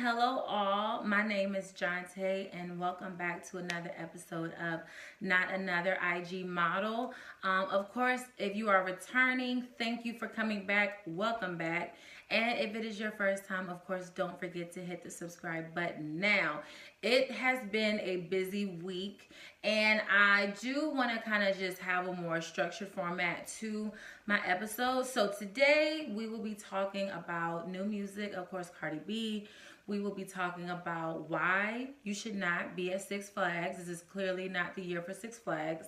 hello all. My name is Jonte, and welcome back to another episode of Not Another IG Model. Of course, if you are returning, thank you for coming back. Welcome back. And if it is your first time, of course, don't forget to hit the subscribe button. Now, it has been a busy week, and I do want to kind of just have a more structured format to my episodes. So today we will be talking about new music, of course, Cardi B. We will be talking about why you should not be at Six Flags. This is clearly not the year for Six Flags.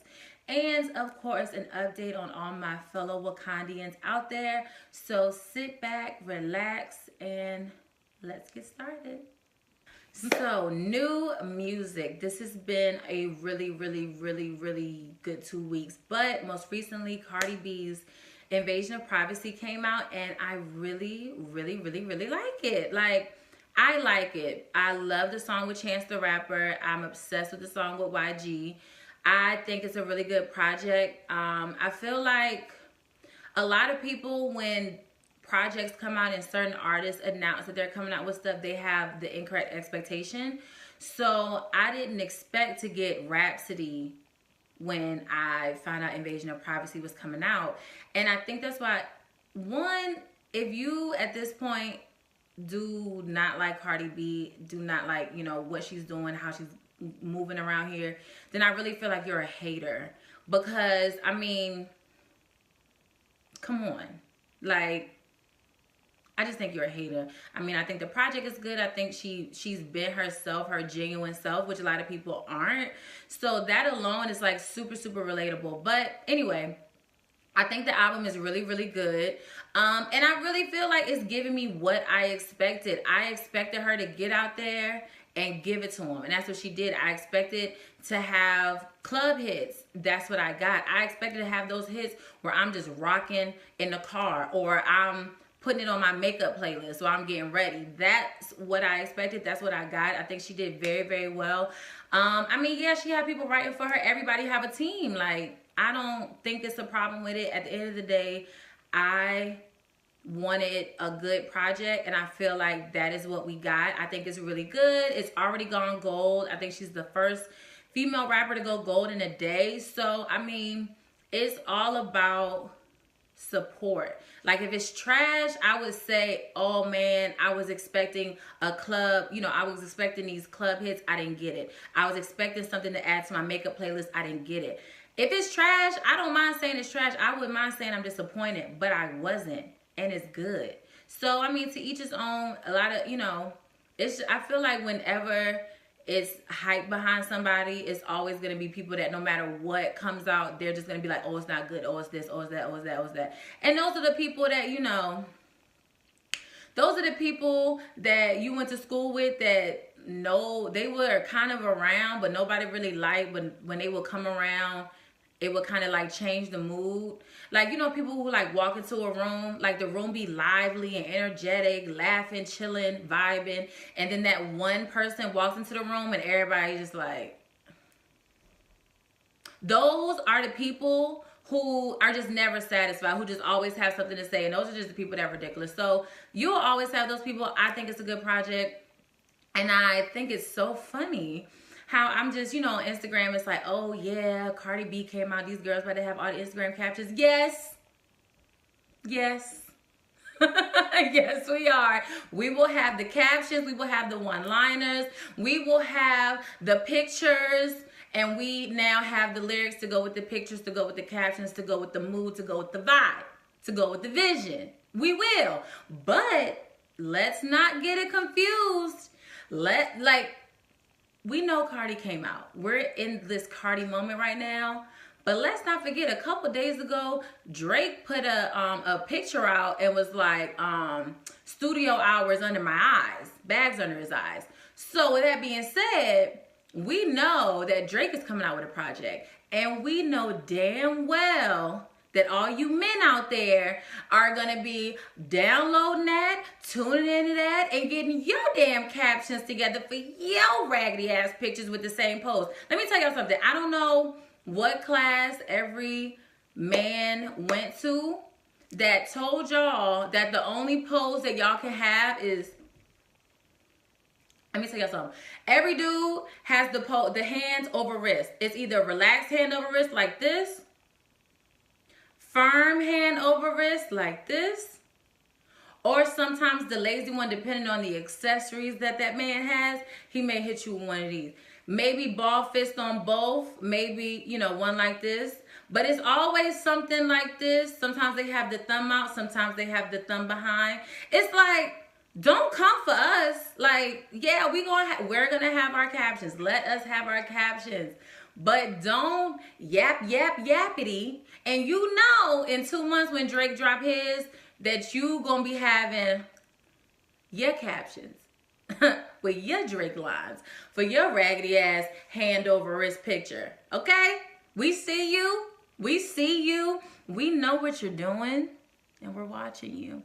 And of course, an update on all my fellow Wakandians out there. So sit back, relax, and let's get started. So, new music. This has been a really good 2 weeks. But most recently, Cardi B's Invasion of Privacy came out, and I really like it. Like, I like it. I love the song with Chance the Rapper. I'm obsessed with the song with YG. I think it's a really good project. I feel like a lot of people, when projects come out and certain artists announce that they're coming out with stuff, they have the incorrect expectation. So I didn't expect to get Rhapsody when I found out Invasion of Privacy was coming out. And I think that's why, one, if you at this point do not like Cardi B, do not like, what she's doing, how she's moving around here, then I really feel like you're a hater. Because, I mean, come on. Like, I just think you're a hater. I mean, I think the project is good. I think she's been herself, her genuine self, which a lot of people aren't. So that alone is like super relatable. But anyway, I think the album is really good. And I really feel like it's giving me what I expected. I expected her to get out there and give it to him. And that's what she did. I expected to have club hits. That's what I got. I expected to have those hits where I'm just rocking in the car, or I'm putting it on my makeup playlist, so I'm getting ready. That's what I expected. That's what I got. I think she did very well. I mean, yeah, she had people writing for her. Everybody have a team. Like, I don't think it's a problem with it. At the end of the day, I wanted a good project, and I feel like that is what we got. I think it's really good. It's already gone gold. I think she's the first female rapper to go gold in a day. So, I mean, it's all about support. Like, if it's trash, I would say, oh man, I was expecting a club, I was expecting these club hits. I didn't get it. I was expecting something to add to my makeup playlist. I didn't get it. If it's trash, I don't mind saying it's trash. I wouldn't mind saying I'm disappointed, but I wasn't. And it's good. So, I mean, to each his own. A lot of, I feel like whenever it's hype behind somebody, it's always going to be people that no matter what comes out, they're just going to be like, oh, it's not good. Oh, it's this. Oh, it's that. Oh, it's that. Oh, it's that. And those are the people that, those are the people that you went to school with that they were kind of around, but nobody really liked. But when they would come around, it would kind of like change the mood. Like, people who like walk into a room, like the room be lively and energetic, laughing, chilling, vibing. And then that one person walks into the room and everybody just like, those are the people who are just never satisfied, who just always have something to say. And those are just the people that are ridiculous. So you'll always have those people. I think it's a good project. And I think it's so funny how I'm just, on Instagram, it's like, oh yeah, Cardi B came out. These girls about to have all the Instagram captions. Yes. Yes, we are. We will have the captions. We will have the one-liners. We will have the pictures. And we now have the lyrics to go with the pictures, to go with the captions, to go with the mood, to go with the vibe, to go with the vision. We will. But let's not get it confused. We know Cardi came out. We're in this Cardi moment right now. But let's not forget, a couple days ago, Drake put a picture out and was like, studio hours under my eyes, bags under his eyes. So with that being said, we know that Drake is coming out with a project. And we know damn well that all you men out there are going to be downloading that, tuning into that, and getting your damn captions together for your raggedy ass pictures with the same post. Let me tell y'all something. I don't know what class every man went to that told y'all that the only pose that y'all can have is Let me tell y'all something. Every dude has the hands over wrist. It's either relaxed hand over wrist like this, firm hand over wrist like this, or sometimes the lazy one, depending on the accessories that man has, he may hit you with one of these. Maybe ball fist on both, maybe, you know, one like this. But it's always something like this. Sometimes they have the thumb out, sometimes they have the thumb behind. It's like, don't come for us. Like, yeah, we're gonna have our captions. Let us have our captions. But don't yappity. And you know, in 2 months when Drake drop his, that you gonna be having your captions with your Drake lines for your raggedy ass hand over wrist picture. Okay? We see you. We see you. We know what you're doing, and we're watching you.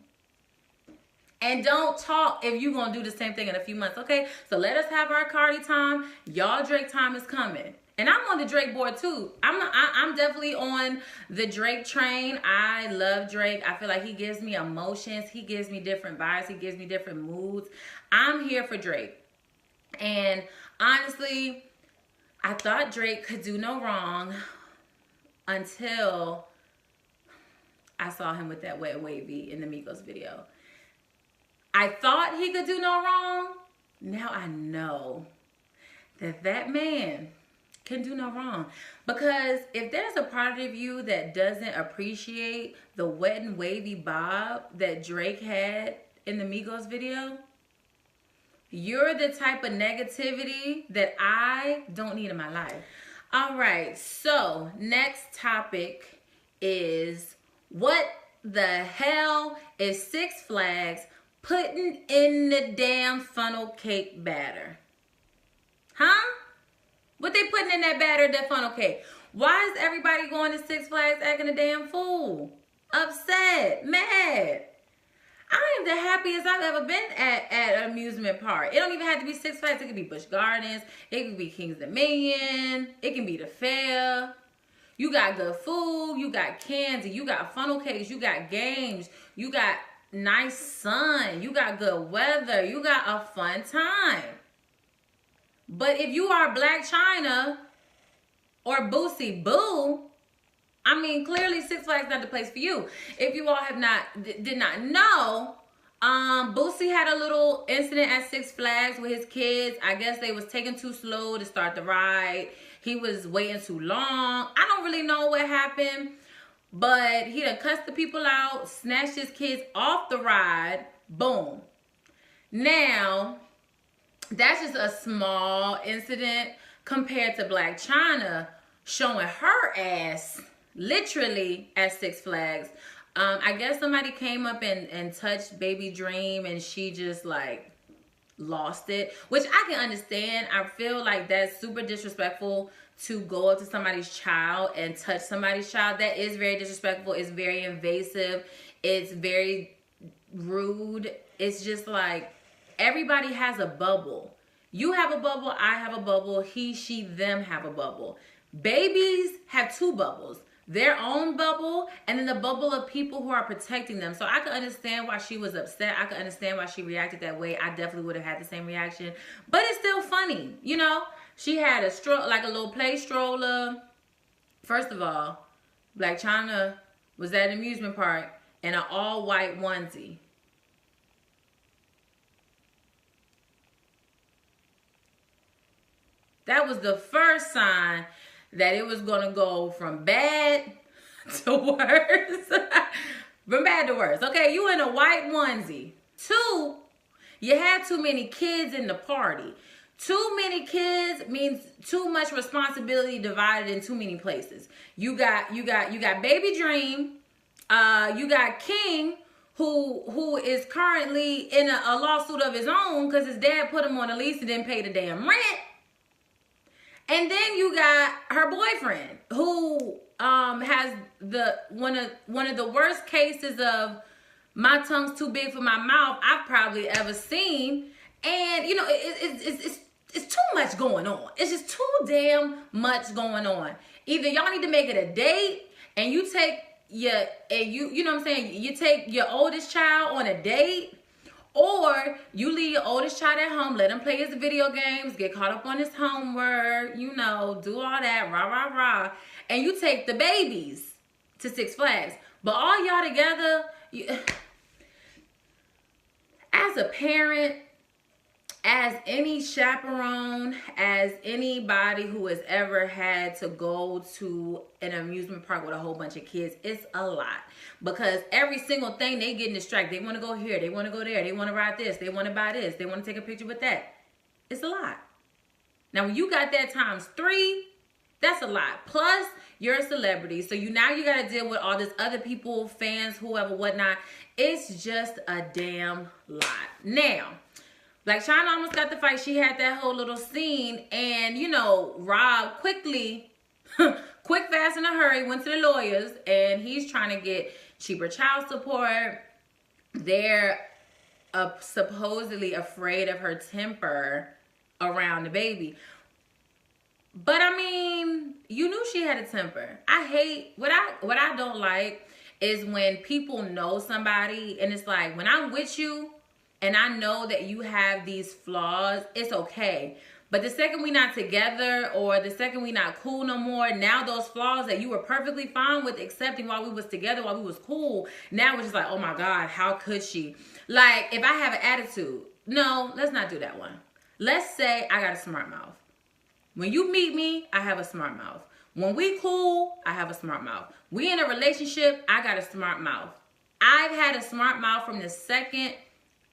And don't talk if you're going to do the same thing in a few months, okay? So let us have our Cardi time. Y'all Drake time is coming. And I'm on the Drake board too. I'm definitely on the Drake train. I love Drake. I feel like he gives me emotions. He gives me different vibes. He gives me different moods. I'm here for Drake. And honestly, I thought Drake could do no wrong until I saw him with that Wet Wavy in the Migos video. I thought he could do no wrong. Now I know that man can do no wrong. Because if there's a part of you that doesn't appreciate the wet and wavy bob that Drake had in the Migos video, you're the type of negativity that I don't need in my life. All right, so next topic is, what the hell is Six Flags putting in the damn funnel cake batter? Huh? What they putting in that batter, that funnel cake? Why is everybody going to Six Flags acting a damn fool? Upset, mad. I am the happiest I've ever been at an amusement park. It don't even have to be Six Flags. It could be Busch Gardens. It could be King's Dominion. It can be the fair. You got good food. You got candy. You got funnel cakes. You got games. You got nice sun. You got good weather. You got a fun time. But if you are Black China or Boosie Boo, I mean, clearly Six Flags not the place for you. If you all did not know, Boosie had a little incident at Six Flags with his kids. I guess they was taking too slow to start the ride. He was waiting too long. I don't really know what happened, but he done cussed the people out, snatched his kids off the ride. Boom. Now, that's just a small incident compared to Black China showing her ass literally at Six Flags. I guess somebody came up and touched Baby Dream, and she just like lost it, which I can understand. I feel like that's super disrespectful to go up to somebody's child and touch somebody's child. That is very disrespectful. It's very invasive. It's very rude. It's just like, everybody has a bubble. You have a bubble, I have a bubble, he, she, them have a bubble. Babies have two bubbles. Their own bubble, and then the bubble of people who are protecting them. So I can understand why she was upset. I can understand why she reacted that way. I definitely would have had the same reaction. But it's still funny, you know? She had like a little play stroller. First of all, Black China was at an amusement park in an all-white onesie. That was the first sign that it was going to go from bad to worse. From bad to worse. Okay, you in a white onesie. 2, you had too many kids in the party. Too many kids means too much responsibility divided in too many places. You got Baby Dream. You got King, who is currently in a lawsuit of his own because his dad put him on a lease and didn't pay the damn rent. And then you got her boyfriend, who has one of the worst cases of my tongue's too big for my mouth I've probably ever seen. And you know, it's too much going on. It's just too damn much going on. Either y'all need to make it a date, and you take you know what I'm saying, you take your oldest child on a date, Or you leave your oldest child at home, let him play his video games, get caught up on his homework, you know, do all that, rah, rah, rah. And you take the babies to Six Flags. But all y'all together, as a parent, as any chaperone, as anybody who has ever had to go to an amusement park with a whole bunch of kids, it's a lot. Because every single thing, they get distracted. They want to go here, they want to go there, they want to ride this, they want to buy this, they want to take a picture with that. It's a lot. Now, when you got that times 3, that's a lot. Plus, you're a celebrity, so now you got to deal with all this other people, fans, whoever, whatnot. It's just a damn lot. Now, Blac Chyna almost got the fight. She had that whole little scene, and you know, Rob quickly, quick, fast, in a hurry, went to the lawyers, and he's trying to get cheaper child support. They're supposedly afraid of her temper around the baby. But I mean, you knew she had a temper. I hate, what I don't like is when people know somebody, and it's like, when I'm with you, and I know that you have these flaws, it's okay. But the second we not together, or the second we not cool no more, now those flaws that you were perfectly fine with accepting while we was together, while we was cool, now we're just like, oh my God, how could she? Like, if I have an attitude, no, let's not do that one. Let's say I got a smart mouth. When you meet me, I have a smart mouth. When we cool, I have a smart mouth. We in a relationship, I got a smart mouth. I've had a smart mouth from the second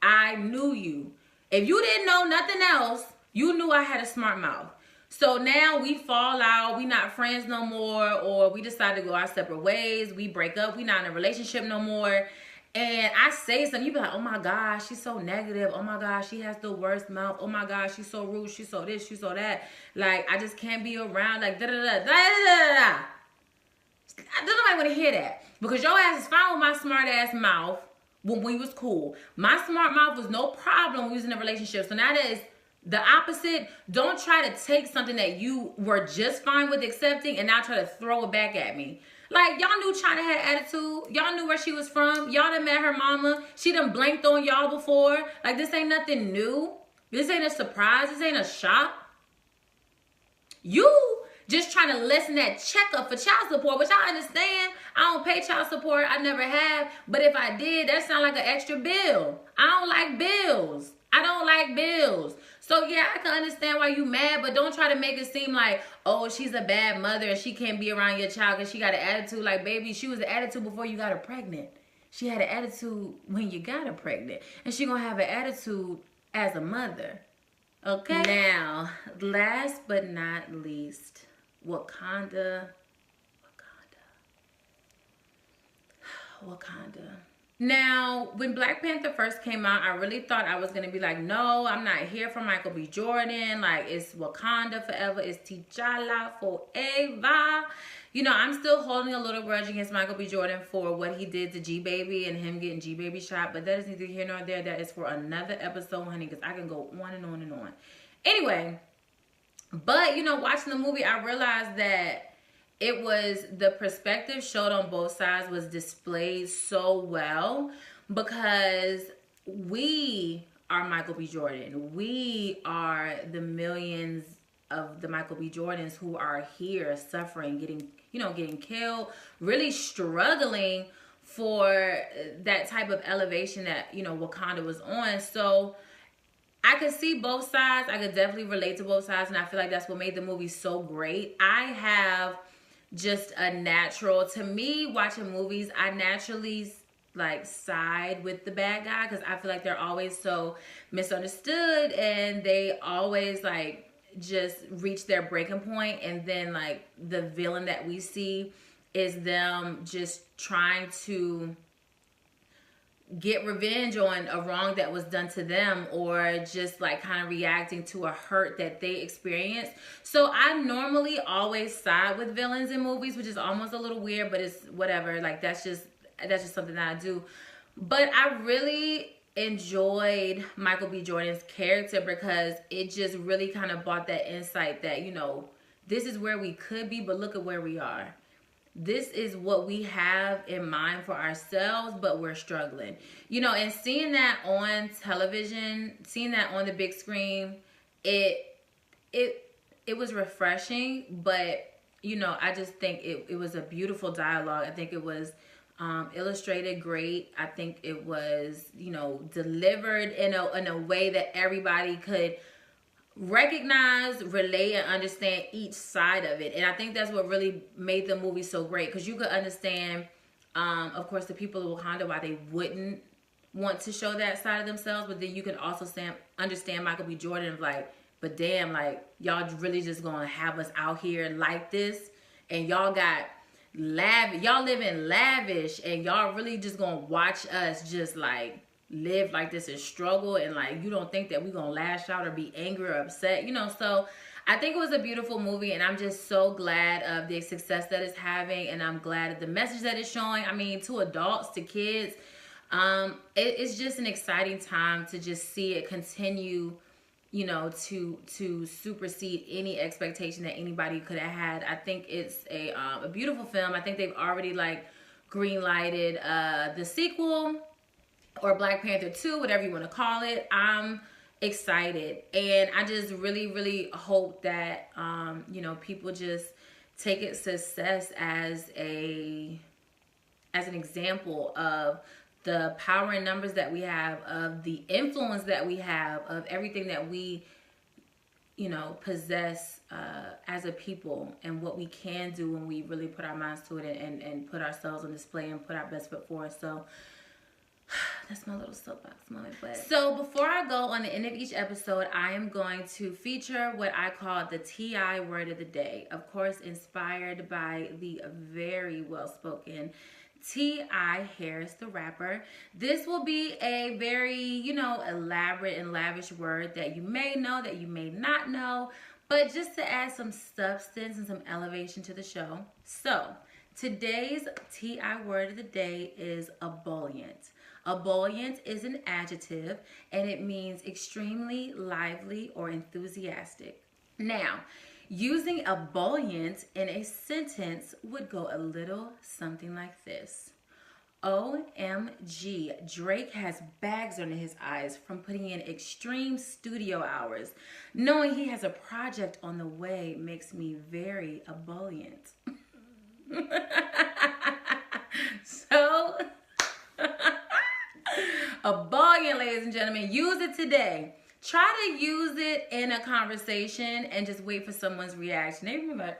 I knew you. If you didn't know nothing else, you knew I had a smart mouth. So now we fall out, we not friends no more, or we decide to go our separate ways, we break up, we not in a relationship no more, and I say something, you be like, oh my gosh, she's so negative, oh my gosh, she has the worst mouth, oh my gosh, she's so rude, she's so this, she's so that, like, I just can't be around, like, da-da-da-da, da-da-da-da. I don't nobody want to hear that, because your ass is fine with my smart ass mouth when we was cool. My smart mouth was no problem when we was in a relationship. So now that is the opposite. Don't try to take something that you were just fine with accepting and now try to throw it back at me. Like, y'all knew Chyna had attitude. Y'all knew where she was from. Y'all done met her mama. She done blanked on y'all before. Like, this ain't nothing new. This ain't a surprise. This ain't a shock. You just trying to lessen that check up for child support, which I understand. I don't pay child support. I never have. But if I did, that sound like an extra bill. I don't like bills. I don't like bills. So yeah, I can understand why you mad, but don't try to make it seem like, oh, she's a bad mother and she can't be around your child because she got an attitude. Like, baby, she was an attitude before you got her pregnant. She had an attitude when you got her pregnant. And she gonna have an attitude as a mother. Okay? Now, last but not least, Wakanda. Now, when Black Panther first came out, I really thought I was going to be like, no, I'm not here for Michael B. Jordan. Like, it's Wakanda forever. It's T'Challa forever. You know, I'm still holding a little grudge against Michael B. Jordan for what he did to G-Baby and him getting G-Baby shot. But that is neither here nor there. That is for another episode, honey, because I can go on and on and on. Anyway, but, you know, watching the movie, I realized that it was, the perspective showed on both sides was displayed so well, because we are Michael B. Jordan. We are the millions of the Michael B. Jordans who are here suffering, getting killed, really struggling for that type of elevation that, you know, Wakanda was on. So I could see both sides. I could definitely relate to both sides, and I feel like that's what made the movie so great. I have just a natural, to me, watching movies, I naturally like side with the bad guy, because I feel like they're always so misunderstood, and they always like just reach their breaking point, and then like the villain that we see is them just trying to get revenge on a wrong that was done to them, or just like kind of reacting to a hurt that they experienced. So I normally always side with villains in movies, which is almost a little weird, but it's whatever. Like, that's just something that I do. But I really enjoyed Michael B. Jordan's character, because it just really kind of brought that insight that, you know, this is where we could be, but look at where we are. this is what we have in mind for ourselves, but we're struggling. You know, and seeing that on television, seeing that on the big screen, it was refreshing, but you know, I just think it was a beautiful dialogue. I think it was illustrated great. I think it was, you know, delivered in a way that everybody could recognize, relate, and understand each side of it. And I think that's what really made the movie so great, because you could understand, of course, the people of Wakanda, why they wouldn't want to show that side of themselves, but then you can also understand Michael B. Jordan of like, but damn, like, y'all really just gonna have us out here like this, and y'all got y'all live in lavish, and y'all really just gonna watch us just like live like this and struggle, and like you don't think that we gonna lash out or be angry or upset, you know? So I think it was a beautiful movie, and I'm just so glad of the success that it's having, and I'm glad of the message that it's showing. I mean, to adults, to kids, it's just an exciting time to just see it continue, you know, to supersede any expectation that anybody could have had. I think it's a beautiful film. I think they've already like green lighted the sequel, or Black Panther 2, whatever you want to call it. I'm excited, and I just really hope that you know, people just take its success as an example of the power in numbers that we have, of the influence that we have, of everything that we, you know, possess as a people, and what we can do when we really put our minds to it, and put ourselves on display and put our best foot forward. So that's my little soapbox moment. But so before I go on the end of each episode, I am going to feature what I call the TI word of the day. Of course, inspired by the very well-spoken T.I. Harris, the rapper. This will be a very, you know, elaborate and lavish word that you may know, that you may not know, but just to add some substance and some elevation to the show. So today's TI word of the day is ebullient. Ebullient is an adjective, and it means extremely lively or enthusiastic. Now, using ebullient in a sentence would go a little something like this. OMG, Drake has bags under his eyes from putting in extreme studio hours. Knowing he has a project on the way makes me very ebullient. So, ebullient, ladies and gentlemen, use it today. Try to use it in a conversation and just wait for someone's reaction. They be like,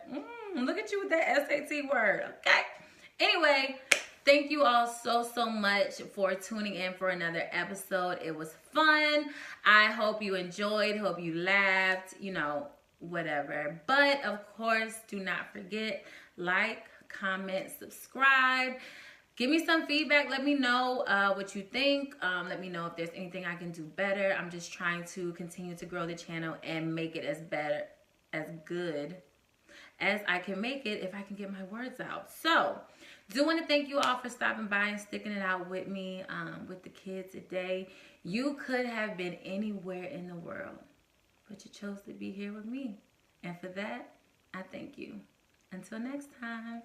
look at you with that SAT word, okay? Anyway, thank you all so much for tuning in for another episode. It was fun. I hope you enjoyed, hope you laughed, you know, whatever. But of course, do not forget, like, comment, subscribe. Give me some feedback. Let me know what you think. Let me know if there's anything I can do better. I'm just trying to continue to grow the channel and make it as good as I can make it if I can get my words out. So, do want to thank you all for stopping by and sticking it out with me, with the kids today. You could have been anywhere in the world, but you chose to be here with me. And for that, I thank you. Until next time.